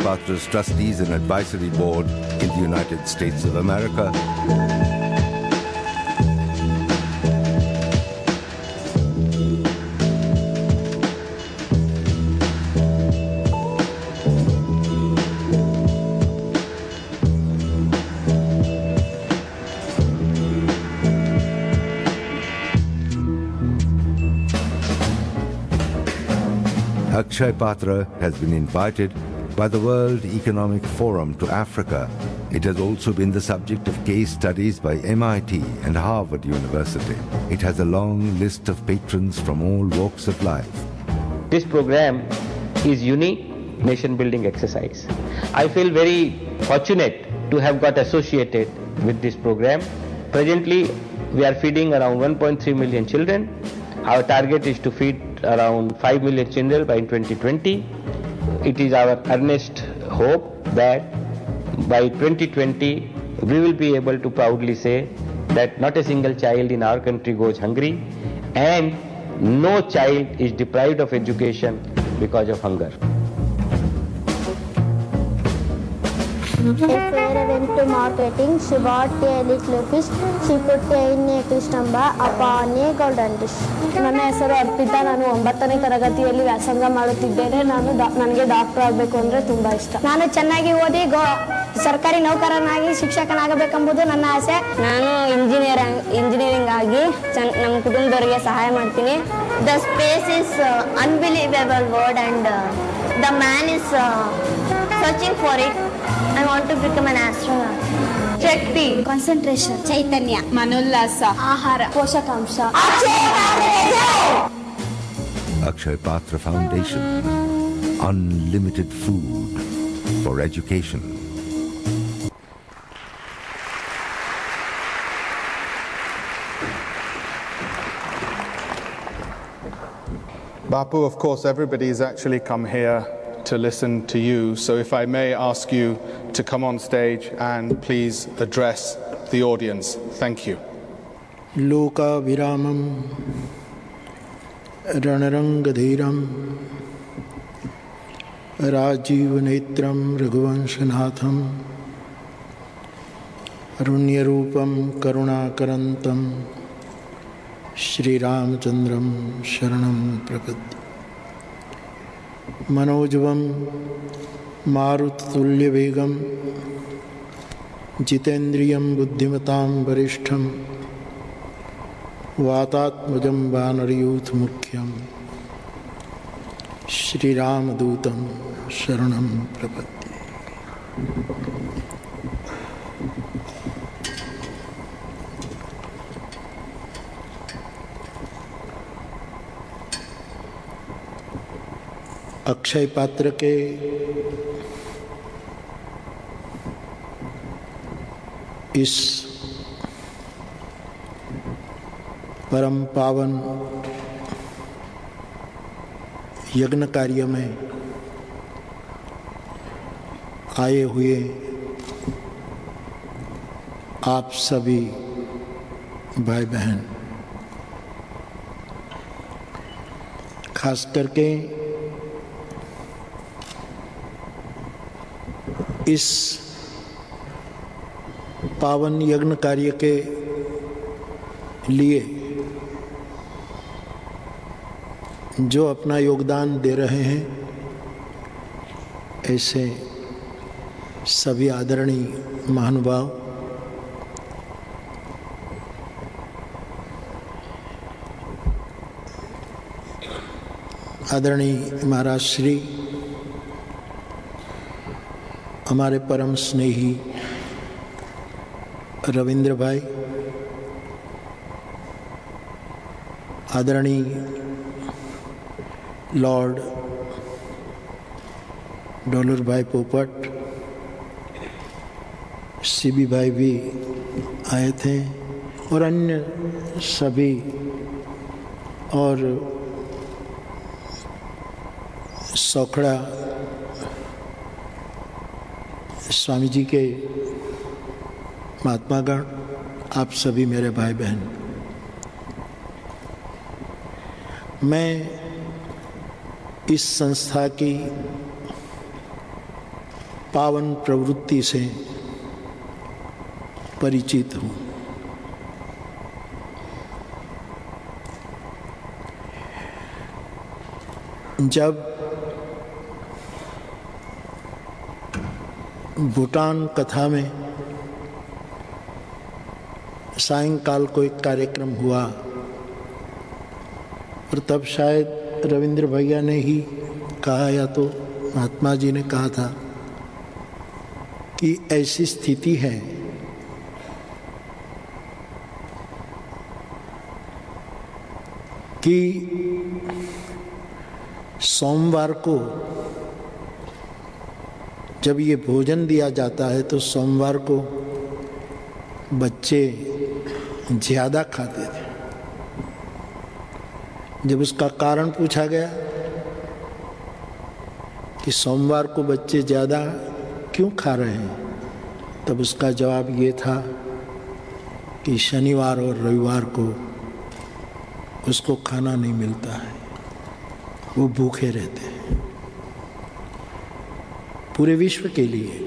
Patra's Trustees and Advisory Board in the United States of America. Akshay Patra has been invited by the World Economic Forum to Africa. It has also been the subject of case studies by MIT and Harvard University. It has a long list of patrons from all walks of life. This program is unique nation building exercise. I feel very fortunate to have got associated with this program. Presently, we are feeding around 1.3 million children. Our target is to feed around 5 million children by 2020. It is our earnest hope that by 2020 we will be able to proudly say that not a single child in our country goes hungry and no child is deprived of education because of hunger. A fair went to marketing. She bought a little fish. She put in a Krishnamba upon a golden dish. ನನ್ನ ಹೆಸರು ಅರ್ಪಿತಾ. ನಾನು 9ನೇ ತರಗತಿಯಲ್ಲಿ ವ್ಯಾಸಂಗ ಮಾಡುತ್ತಿದ್ದೇನೆ. ನನಗೆ doctor ಆಗಬೇಕು ಅಂದರೆ ತುಂಬ ಇಷ್ಟ. ನಾನು ಚೆನ್ನಾಗಿ ಓದಿ ಸರ್ಕಾರಿ ನೌಕರನಾಗಿ ಶಿಕ್ಷಕನಾಗಬೇಕೆಂಬುದು ನನ್ನ ಆಸೆ. ನಾನು ಇಂಜಿನಿಯರಿಂಗ್ ಆಗಿ ನಮ್ಮ ಕುಟುಂಬದವರಿಗೆ ಸಹಾಯ ಮಾಡ್ತೀನಿ. The space is unbelievable word and the man is searching for it. I want to become an astronaut. Shakti, concentration, ಚೈತನ್ಯ, ಮನೋಲ್ಲಾಸ, ಆಹಾರ, ಪೋಷಕಾಂಶ. Akshay Patra Foundation. Unlimited food for education. Bapu, of course, everybody has actually come here to listen to you. So if I may ask you to come on stage and please address the audience. Thank you. Loka viramam ranarangadhiram rajivanetram raghuvanshanatham arunyarupam karunakarantam Shri Ramchandram Sharanam Prapadde Manojvam Marutulya Vegam Jitendriyam Buddhimatam Varishtham Vatatmajam Vanariyuth Mukhyam Shri Ramadutam Sharanam Prapadde. Akshay पात्र के इस परम पावन यज्ञ कार्य में आए हुए आप सभी भाई बहन, खास करके इस पावन यज्ञ कार्य के लिए जो अपना योगदान दे रहे हैं, ऐसे सभी आदरणीय महानुभाव, आदरणीय महाराज श्री, हमारे परम स्नेही रविंद्र भाई, आदरणीय लॉर्ड डॉलर भाई पोपट, सीबी भाई भी आए थे और अन्य सभी, और सौखड़ा स्वामी जी के महात्मागण, आप सभी मेरे भाई बहन। मैं इस संस्था की पावन प्रवृत्ति से परिचित हूँ। जब भूटान कथा में सायंकाल को एक कार्यक्रम हुआ और तब शायद रविंद्र भैया ने ही कहा या तो महात्मा जी ने कहा था कि ऐसी स्थिति है कि सोमवार को जब ये भोजन दिया जाता है तो सोमवार को बच्चे ज़्यादा खाते थे। जब उसका कारण पूछा गया कि सोमवार को बच्चे ज़्यादा क्यों खा रहे हैं, तब उसका जवाब ये था कि शनिवार और रविवार को उसको खाना नहीं मिलता है, वो भूखे रहते हैं। पूरे विश्व के लिए,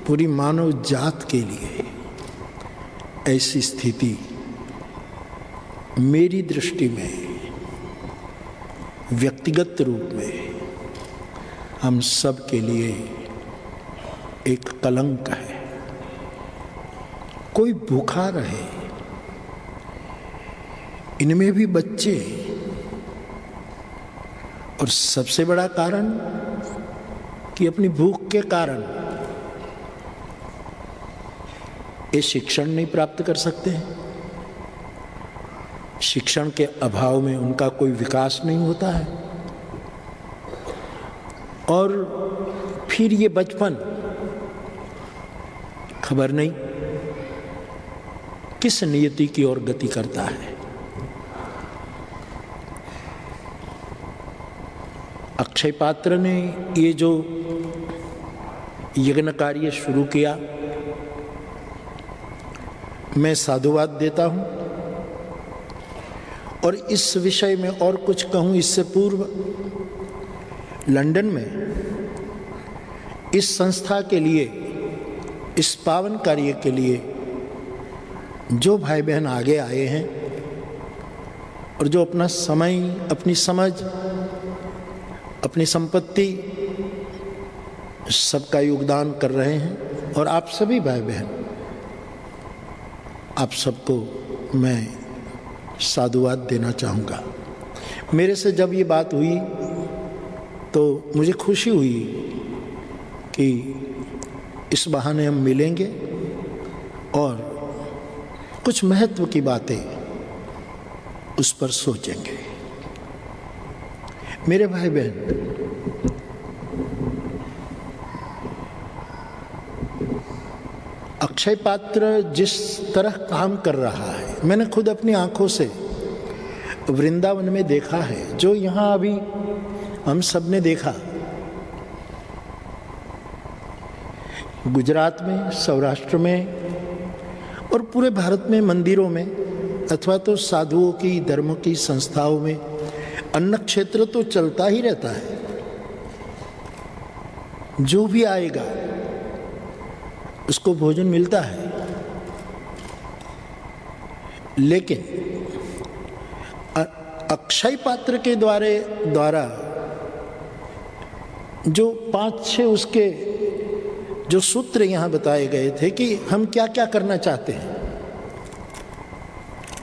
पूरी मानव जात के लिए ऐसी स्थिति मेरी दृष्टि में व्यक्तिगत रूप में हम सब के लिए एक कलंक है। कोई भूखा रहे, इनमें भी बच्चे, और सबसे बड़ा कारण कि अपनी भूख के कारण ये शिक्षण नहीं प्राप्त कर सकते हैं। शिक्षण के अभाव में उनका कोई विकास नहीं होता है और फिर ये बचपन खबर नहीं किस नियति की ओर गति करता है। अक्षय पात्र ने ये जो यज्ञ कार्य शुरू किया, मैं साधुवाद देता हूं। और इस विषय में और कुछ कहूं इससे पूर्व, लंदन में इस संस्था के लिए, इस पावन कार्य के लिए जो भाई बहन आगे आए हैं और जो अपना समय, अपनी समझ, अपनी संपत्ति सबका योगदान कर रहे हैं, और आप सभी भाई बहन, आप सबको मैं साधुवाद देना चाहूँगा। मेरे से जब ये बात हुई तो मुझे खुशी हुई कि इस बहाने हम मिलेंगे और कुछ महत्व की बातें उस पर सोचेंगे। मेरे भाई बहन, अक्षय पात्र जिस तरह काम कर रहा है, मैंने खुद अपनी आंखों से वृंदावन में देखा है, जो यहाँ अभी हम सब ने देखा। गुजरात में, सौराष्ट्र में और पूरे भारत में मंदिरों में अथवा तो साधुओं की, धर्म की संस्थाओं में अन्न क्षेत्र तो चलता ही रहता है। जो भी आएगा उसको भोजन मिलता है, लेकिन अक्षय पात्र के द्वारा जो 5-6 उसके जो सूत्र यहाँ बताए गए थे कि हम क्या क्या करना चाहते हैं,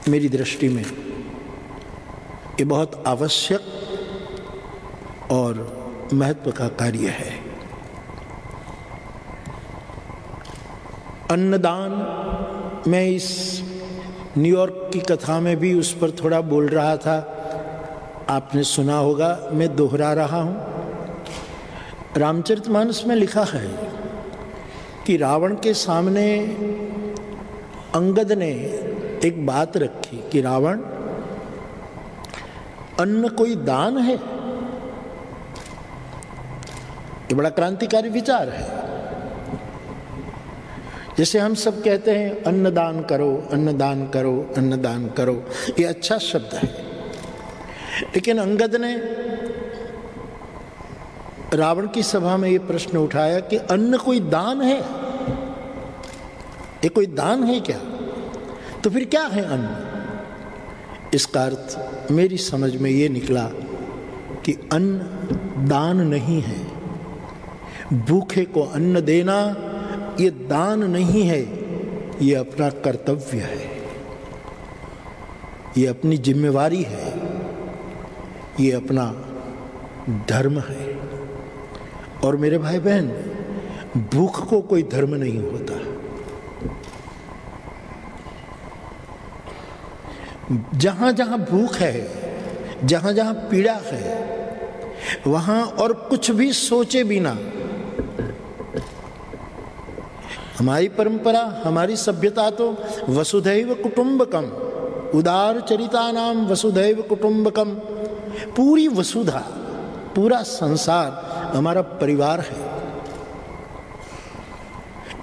मेरी दृष्टि में ये बहुत आवश्यक और महत्व का कार्य है। अन्नदान, मैं इस न्यूयॉर्क की कथा में भी उस पर थोड़ा बोल रहा था, आपने सुना होगा, मैं दोहरा रहा हूँ। रामचरितमानस में लिखा है कि रावण के सामने अंगद ने एक बात रखी कि रावण, अन्न कोई दान है? ये बड़ा क्रांतिकारी विचार है। जैसे हम सब कहते हैं अन्नदान करो, अन्नदान करो, अन्नदान करो, ये अच्छा शब्द है, लेकिन अंगद ने रावण की सभा में ये प्रश्न उठाया कि अन्न कोई दान है? ये कोई दान है क्या? तो फिर क्या है अन्न? इसका अर्थ मेरी समझ में ये निकला कि अन्न दान नहीं है। भूखे को अन्न देना ये दान नहीं है, ये अपना कर्तव्य है, ये अपनी जिम्मेवारी है, ये अपना धर्म है। और मेरे भाई बहन, भूख को कोई धर्म नहीं होता। जहां जहां भूख है, जहां जहां पीड़ा है, वहां और कुछ भी सोचे बिना हमारी परंपरा, हमारी सभ्यता तो वसुधैव कुटुंबकम, उदार चरिता नाम वसुधैव कुटुंबकम, पूरी वसुधा, पूरा संसार हमारा परिवार है।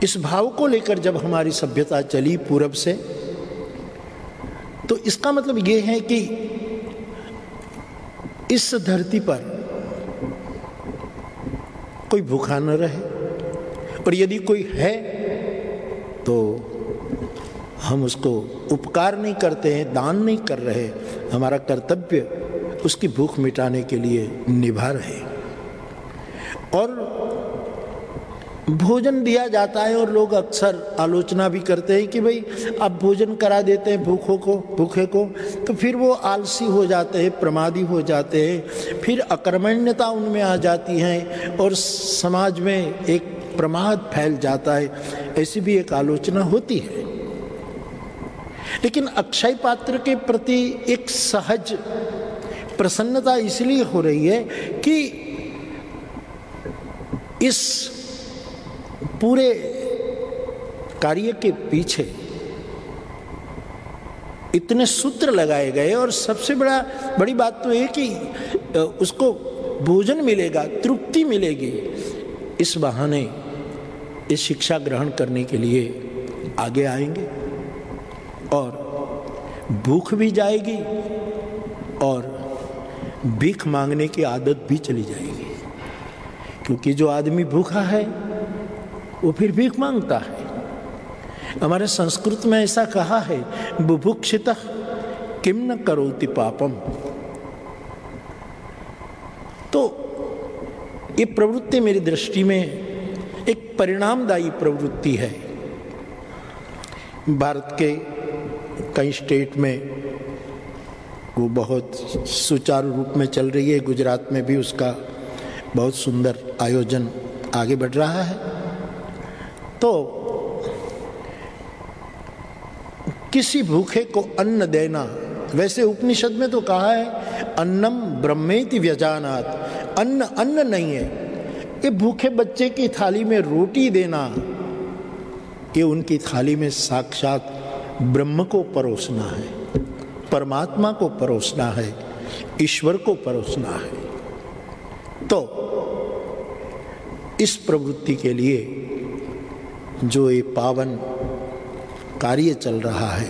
इस भाव को लेकर जब हमारी सभ्यता चली पूरब से, तो इसका मतलब यह है कि इस धरती पर कोई भूखा न रहे, और यदि कोई है तो हम उसको उपकार नहीं करते हैं, दान नहीं कर रहे, हमारा कर्तव्य उसकी भूख मिटाने के लिए निभा रहे। और भोजन दिया जाता है और लोग अक्सर आलोचना भी करते हैं कि भाई अब भोजन करा देते हैं भूखे को, तो फिर वो आलसी हो जाते हैं, प्रमादी हो जाते हैं, फिर अकर्मण्यता उनमें आ जाती है और समाज में एक प्रमाद फैल जाता है। ऐसी भी एक आलोचना होती है। लेकिन अक्षय पात्र के प्रति एक सहज प्रसन्नता इसलिए हो रही है कि इस पूरे कार्य के पीछे इतने सूत्र लगाए गए, और सबसे बड़ी बात तो है कि उसको भोजन मिलेगा, तृप्ति मिलेगी। इस बहाने इस शिक्षा ग्रहण करने के लिए आगे आएंगे और भूख भी जाएगी और भीख मांगने की आदत भी चली जाएगी। क्योंकि जो आदमी भूखा है वो फिर भीख मांगता है। हमारे संस्कृत में ऐसा कहा है, बुभुक्षितः किम न करोति पापम। तो ये प्रवृत्ति मेरी दृष्टि में एक परिणामदायी प्रवृत्ति है। भारत के कई स्टेट में वो बहुत सुचारू रूप में चल रही है। गुजरात में भी उसका बहुत सुंदर आयोजन आगे बढ़ रहा है। तो किसी भूखे को अन्न देना, वैसे उपनिषद में तो कहा है अन्नम ब्रह्मेति व्यजानात्, अन्न अन्न नहीं है। ये भूखे बच्चे की थाली में रोटी देना, ये उनकी थाली में साक्षात ब्रह्म को परोसना है, परमात्मा को परोसना है, ईश्वर को परोसना है। तो इस प्रवृत्ति के लिए जो ये पावन कार्य चल रहा है,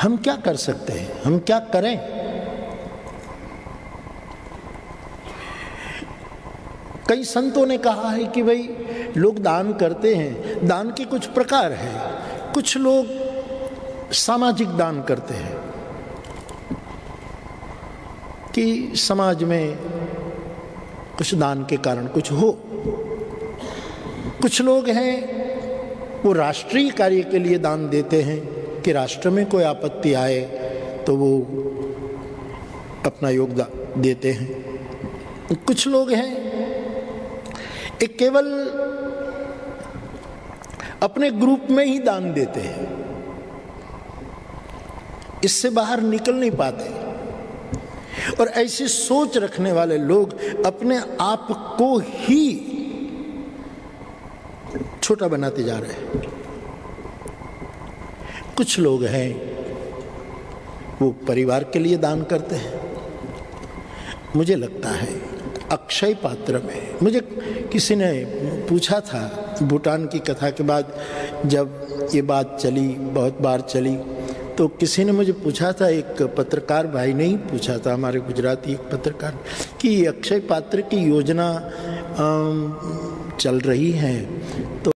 हम क्या कर सकते हैं, हम क्या करें? कई संतों ने कहा है कि भाई लोग दान करते हैं, दान के कुछ प्रकार हैं। कुछ लोग सामाजिक दान करते हैं कि समाज में कुछ दान के कारण कुछ हो। कुछ लोग हैं वो राष्ट्रीय कार्य के लिए दान देते हैं कि राष्ट्र में कोई आपत्ति आए तो वो अपना योगदान देते हैं। कुछ लोग हैं एक केवल अपने ग्रुप में ही दान देते हैं, इससे बाहर निकल नहीं पाते। और ऐसी सोच रखने वाले लोग अपने आप को ही छोटा बनाते जा रहे हैं। कुछ लोग हैं वो परिवार के लिए दान करते हैं। मुझे लगता है अक्षय पात्र में, मुझे किसी ने पूछा था भूटान की कथा के बाद, जब ये बात चली, बहुत बार चली, तो किसी ने मुझे पूछा था, एक पत्रकार भाई ने ही पूछा था, हमारे गुजराती एक पत्रकार, कि अक्षय पात्र की योजना चल रही है तो